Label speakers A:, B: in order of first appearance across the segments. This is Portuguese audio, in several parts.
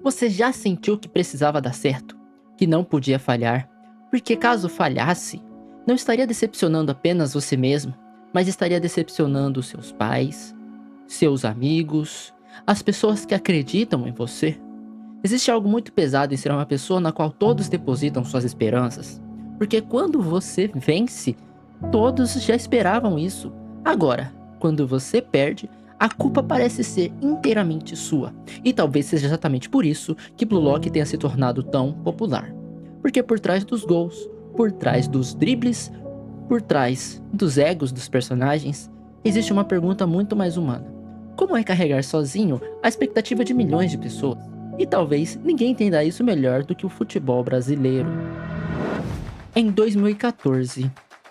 A: Você já sentiu que precisava dar certo? Que não podia falhar? Porque caso falhasse, não estaria decepcionando apenas você mesmo, mas estaria decepcionando seus pais, seus amigos, as pessoas que acreditam em você. Existe algo muito pesado em ser uma pessoa na qual todos depositam suas esperanças. Porque quando você vence, todos já esperavam isso. Agora, quando você perde, a culpa parece ser inteiramente sua. E talvez seja exatamente por isso que Blue Lock tenha se tornado tão popular. Porque por trás dos gols, por trás dos dribles, por trás dos egos dos personagens, existe uma pergunta muito mais humana. Como é carregar sozinho a expectativa de milhões de pessoas? E talvez ninguém entenda isso melhor do que o futebol brasileiro. Em 2014,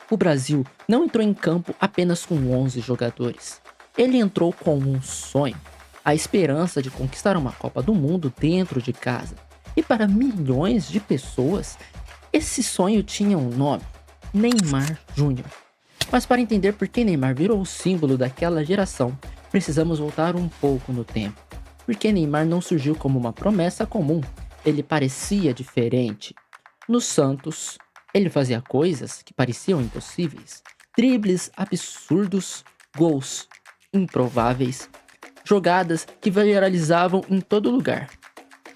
A: o Brasil não entrou em campo apenas com 11 jogadores. Ele entrou com um sonho, a esperança de conquistar uma Copa do Mundo dentro de casa. E para milhões de pessoas, esse sonho tinha um nome: Neymar Júnior. Mas para entender por que Neymar virou o símbolo daquela geração, precisamos voltar um pouco no tempo. Porque Neymar não surgiu como uma promessa comum, ele parecia diferente. No Santos, ele fazia coisas que pareciam impossíveis. Dribles absurdos, gols improváveis, jogadas que viralizavam em todo lugar.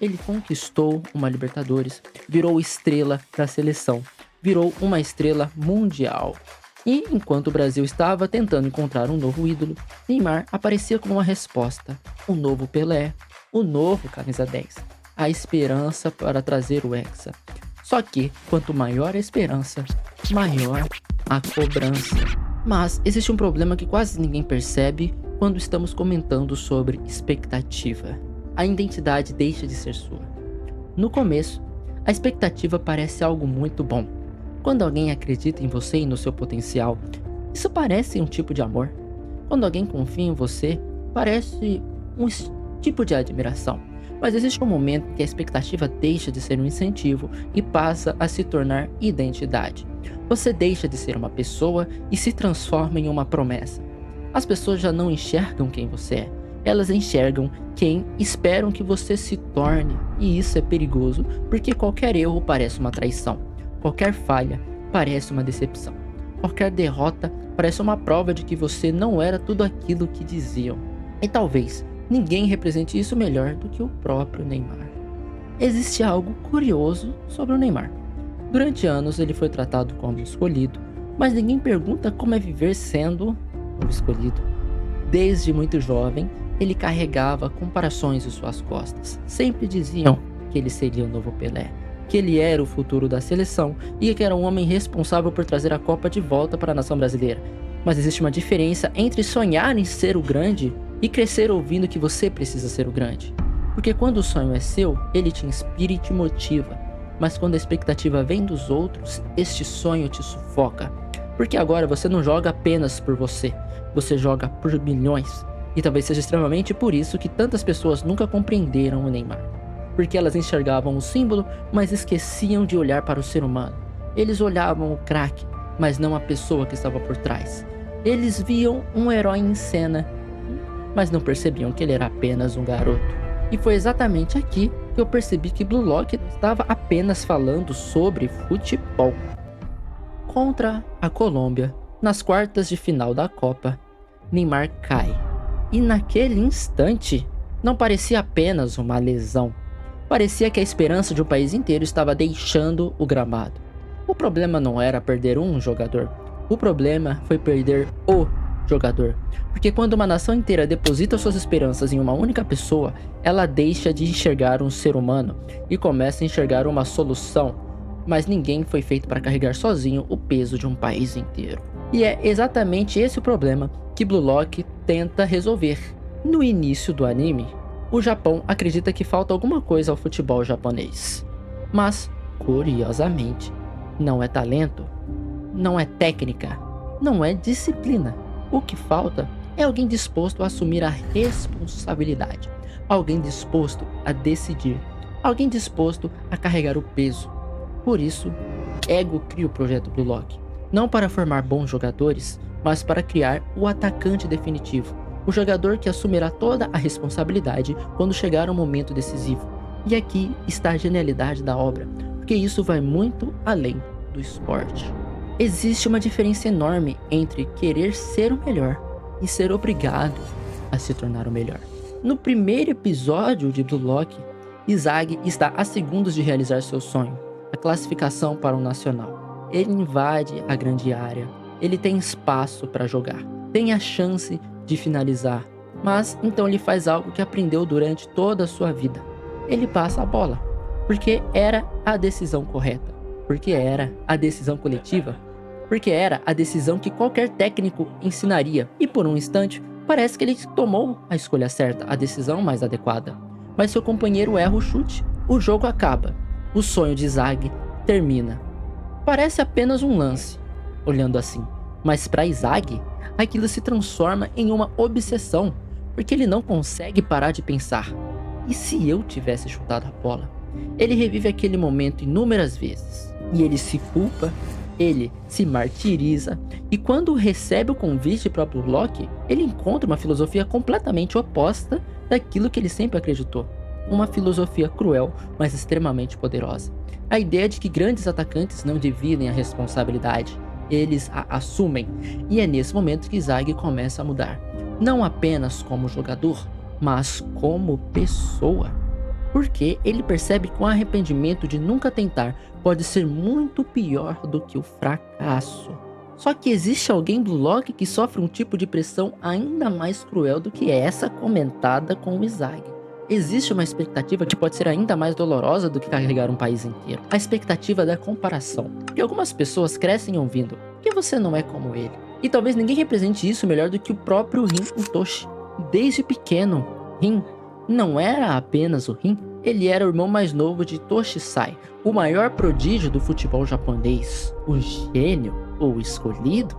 A: Ele conquistou uma Libertadores, virou estrela da seleção, virou uma estrela mundial. E enquanto o Brasil estava tentando encontrar um novo ídolo, Neymar aparecia como uma resposta. O novo Pelé, o novo camisa 10, a esperança para trazer o Hexa. Só que, quanto maior a esperança, maior a cobrança. Mas existe um problema que quase ninguém percebe quando estamos comentando sobre expectativa. A identidade deixa de ser sua. No começo, a expectativa parece algo muito bom. Quando alguém acredita em você e no seu potencial, isso parece um tipo de amor. Quando alguém confia em você, parece um tipo de admiração. Mas existe um momento que a expectativa deixa de ser um incentivo e passa a se tornar identidade. Você deixa de ser uma pessoa e se transforma em uma promessa. As pessoas já não enxergam quem você é. Elas enxergam quem esperam que você se torne. E isso é perigoso, porque qualquer erro parece uma traição. Qualquer falha parece uma decepção. Qualquer derrota parece uma prova de que você não era tudo aquilo que diziam. E talvez ninguém represente isso melhor do que o próprio Neymar. Existe algo curioso sobre o Neymar. Durante anos ele foi tratado como escolhido, mas ninguém pergunta como é viver sendo o escolhido. Desde muito jovem, ele carregava comparações em suas costas. Sempre diziam que ele seria o novo Pelé, que ele era o futuro da seleção e que era um homem responsável por trazer a Copa de volta para a nação brasileira. Mas existe uma diferença entre sonhar em ser o grande e crescer ouvindo que você precisa ser o grande. Porque quando o sonho é seu, ele te inspira e te motiva. Mas quando a expectativa vem dos outros, este sonho te sufoca. Porque agora você não joga apenas por você, você joga por milhões. E talvez seja extremamente por isso que tantas pessoas nunca compreenderam o Neymar. Porque elas enxergavam o símbolo, mas esqueciam de olhar para o ser humano. Eles olhavam o craque, mas não a pessoa que estava por trás. Eles viam um herói em cena, mas não percebiam que ele era apenas um garoto. E foi exatamente aqui que eu percebi que Blue Lock não estava apenas falando sobre futebol. Contra a Colômbia, nas quartas de final da Copa, Neymar cai. E naquele instante, não parecia apenas uma lesão. Parecia que a esperança de um país inteiro estava deixando o gramado. O problema não era perder um jogador. O problema foi perder o jogador. Porque quando uma nação inteira deposita suas esperanças em uma única pessoa, ela deixa de enxergar um ser humano e começa a enxergar uma solução. Mas ninguém foi feito para carregar sozinho o peso de um país inteiro. E é exatamente esse o problema que Blue Lock tenta resolver. No início do anime, o Japão acredita que falta alguma coisa ao futebol japonês. Mas, curiosamente, não é talento, não é técnica, não é disciplina. O que falta é alguém disposto a assumir a responsabilidade, alguém disposto a decidir, alguém disposto a carregar o peso. Por isso, Ego cria o projeto Blue Lock, não para formar bons jogadores, mas para criar o atacante definitivo, o jogador que assumirá toda a responsabilidade quando chegar o momento decisivo, E aqui está a genialidade da obra, porque isso vai muito além do esporte. Existe uma diferença enorme entre querer ser o melhor e ser obrigado a se tornar o melhor. No primeiro episódio de Blue Lock, Izag está a segundos de realizar seu sonho, a classificação para o Nacional. Ele invade a grande área, ele tem espaço para jogar, tem a chance de finalizar, mas então ele faz algo que aprendeu durante toda a sua vida. Ele passa a bola, porque era a decisão correta, porque era a decisão coletiva, porque era a decisão que qualquer técnico ensinaria, e por um instante parece que ele tomou a escolha certa, a decisão mais adequada. Mas seu companheiro erra o chute, o jogo acaba, o sonho de Izag termina. Parece apenas um lance, olhando assim, mas para Izag, aquilo se transforma em uma obsessão, porque ele não consegue parar de pensar: e se eu tivesse chutado a bola? Ele revive aquele momento inúmeras vezes, e ele se culpa, ele se martiriza, e quando recebe o convite para o Blue Lock, ele encontra uma filosofia completamente oposta daquilo que ele sempre acreditou. Uma filosofia cruel, mas extremamente poderosa. A ideia de que grandes atacantes não dividem a responsabilidade, eles a assumem, e é nesse momento que Izag começa a mudar. Não apenas como jogador, mas como pessoa. Porque ele percebe que o arrependimento de nunca tentar pode ser muito pior do que o fracasso. Só que existe alguém Blue Lock que sofre um tipo de pressão ainda mais cruel do que essa comentada com o Izag. Existe uma expectativa que pode ser ainda mais dolorosa do que carregar um país inteiro. A expectativa da comparação. E algumas pessoas crescem ouvindo: por que você não é como ele? E talvez ninguém represente isso melhor do que o próprio Rin Utoshi. Desde pequeno, Rin não era apenas o Rin, ele era o irmão mais novo de Toshisai, o maior prodígio do futebol japonês, o gênio, ou escolhido,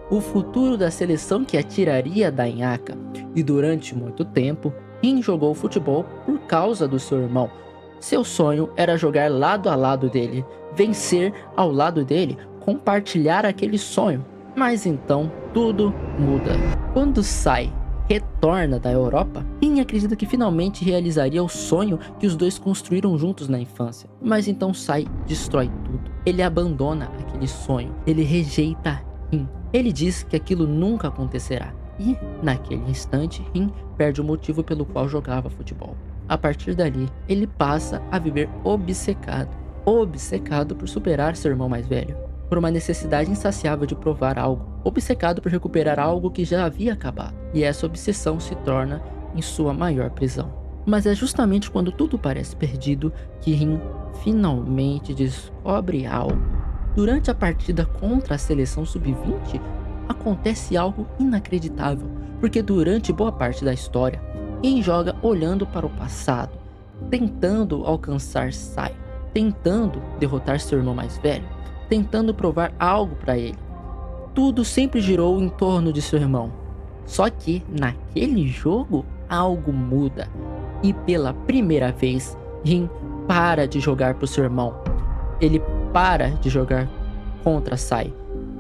A: o futuro da seleção que atiraria da Inhaka. E durante muito tempo, Rin jogou futebol por causa do seu irmão. Seu sonho era jogar lado a lado dele, vencer ao lado dele, compartilhar aquele sonho. Mas então tudo muda. Quando Sai retorna da Europa, Rin acredita que finalmente realizaria o sonho que os dois construíram juntos na infância. Mas então Sai destrói tudo. Ele abandona aquele sonho. Ele rejeita Rin. Ele diz que aquilo nunca acontecerá. E, naquele instante, Rin perde o motivo pelo qual jogava futebol. A partir dali, ele passa a viver obcecado. Obcecado por superar seu irmão mais velho. Por uma necessidade insaciável de provar algo. Obcecado por recuperar algo que já havia acabado. E essa obsessão se torna em sua maior prisão. Mas é justamente quando tudo parece perdido que Rin finalmente descobre algo. Durante a partida contra a seleção sub-20, acontece algo inacreditável, porque durante boa parte da história, Rin joga olhando para o passado, tentando alcançar Sai, tentando derrotar seu irmão mais velho, tentando provar algo para ele. Tudo sempre girou em torno de seu irmão. Só que naquele jogo algo muda, e pela primeira vez Rin para de jogar pro seu irmão. Ele para de jogar contra Sai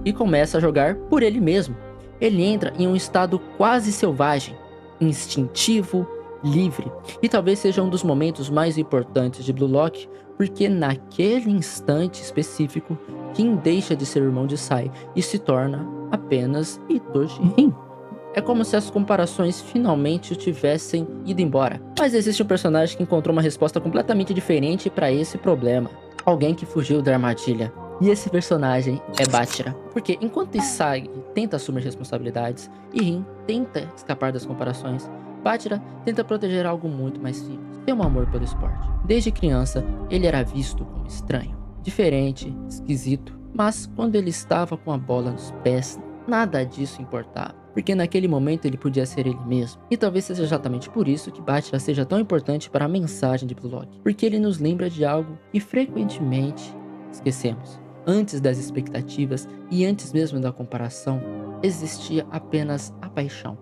A: e começa a jogar por ele mesmo. Ele entra em um estado quase selvagem, instintivo, livre, e talvez seja um dos momentos mais importantes de Blue Lock, porque naquele instante específico, Rin deixa de ser irmão de Sai e se torna apenas Itoshi Rin. É como se as comparações finalmente tivessem ido embora. Mas existe um personagem que encontrou uma resposta completamente diferente para esse problema. Alguém que fugiu da armadilha. E esse personagem é Bachira. Porque enquanto Izag tenta assumir responsabilidades e Rin tenta escapar das comparações, Bachira tenta proteger algo muito mais simples. Tem um amor pelo esporte. Desde criança, ele era visto como estranho, diferente, esquisito. Mas quando ele estava com a bola nos pés, nada disso importava. Porque naquele momento ele podia ser ele mesmo. E talvez seja exatamente por isso que Bachira seja tão importante para a mensagem de Blue Lock. Porque ele nos lembra de algo que frequentemente esquecemos. Antes das expectativas e antes mesmo da comparação, existia apenas a paixão,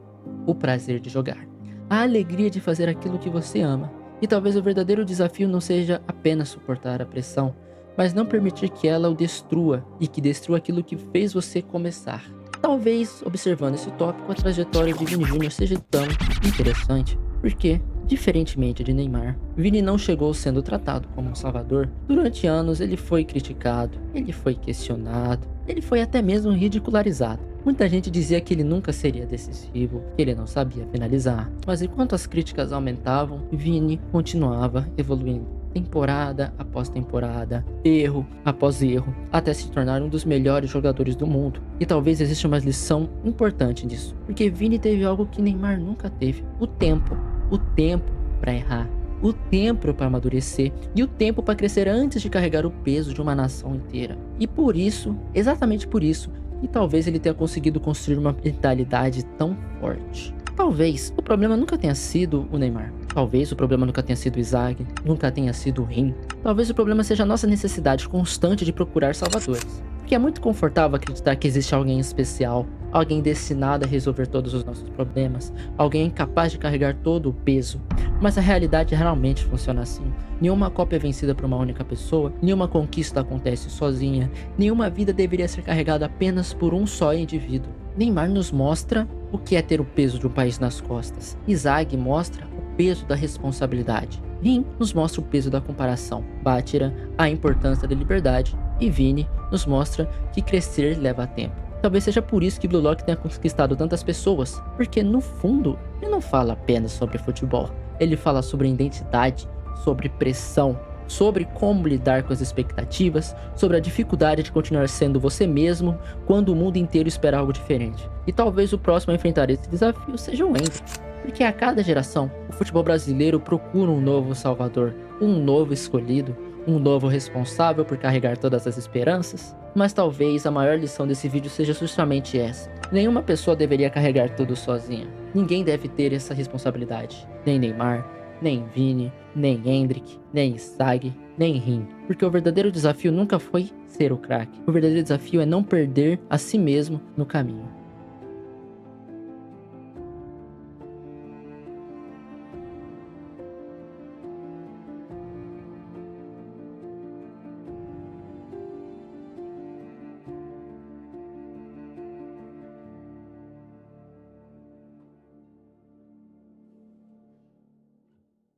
A: o prazer de jogar, a alegria de fazer aquilo que você ama. E talvez o verdadeiro desafio não seja apenas suportar a pressão, mas não permitir que ela o destrua e que destrua aquilo que fez você começar. Talvez, observando esse tópico, a trajetória de Vini Jr. seja tão interessante, porque Diferentemente de Neymar, Vini não chegou sendo tratado como um salvador. Durante anos ele foi criticado, ele foi questionado, ele foi até mesmo ridicularizado. Muita gente dizia que ele nunca seria decisivo, que ele não sabia finalizar. Mas enquanto as críticas aumentavam, Vini continuava evoluindo. Temporada após temporada, erro após erro, até se tornar um dos melhores jogadores do mundo. E talvez exista uma lição importante disso, porque Vini teve algo que Neymar nunca teve: o tempo para errar, o tempo para amadurecer e o tempo para crescer antes de carregar o peso de uma nação inteira. E por isso, exatamente por isso, que talvez ele tenha conseguido construir uma mentalidade tão forte. Talvez o problema nunca tenha sido o Neymar. Talvez o problema nunca tenha sido o Isaac, nunca tenha sido o Rim. Talvez o problema seja a nossa necessidade constante de procurar salvadores. Porque é muito confortável acreditar que existe alguém especial, alguém destinado a resolver todos os nossos problemas, alguém incapaz de carregar todo o peso. Mas a realidade realmente funciona assim. Nenhuma Copa é vencida por uma única pessoa, nenhuma conquista acontece sozinha, nenhuma vida deveria ser carregada apenas por um só indivíduo. Neymar nos mostra o que é ter o peso de um país nas costas. Isaac mostra o peso da responsabilidade. Rim nos mostra o peso da comparação. Bátira, a importância da liberdade. E Vini nos mostra que crescer leva tempo. Talvez seja por isso que Blue Lock tenha conquistado tantas pessoas, porque no fundo ele não fala apenas sobre futebol. Ele fala sobre identidade, sobre pressão, sobre como lidar com as expectativas, sobre a dificuldade de continuar sendo você mesmo quando o mundo inteiro espera algo diferente. E talvez o próximo a enfrentar esse desafio seja o Hendrick, porque a cada geração o futebol brasileiro procura um novo salvador, um novo escolhido, um novo responsável por carregar todas as esperanças. Mas talvez a maior lição desse vídeo seja justamente essa: nenhuma pessoa deveria carregar tudo sozinha. Ninguém deve ter essa responsabilidade, nem Neymar, nem Vini, nem Hendrick, nem Isaac, nem Rim. Porque o verdadeiro desafio nunca foi ser o craque. O verdadeiro desafio é não perder a si mesmo no caminho.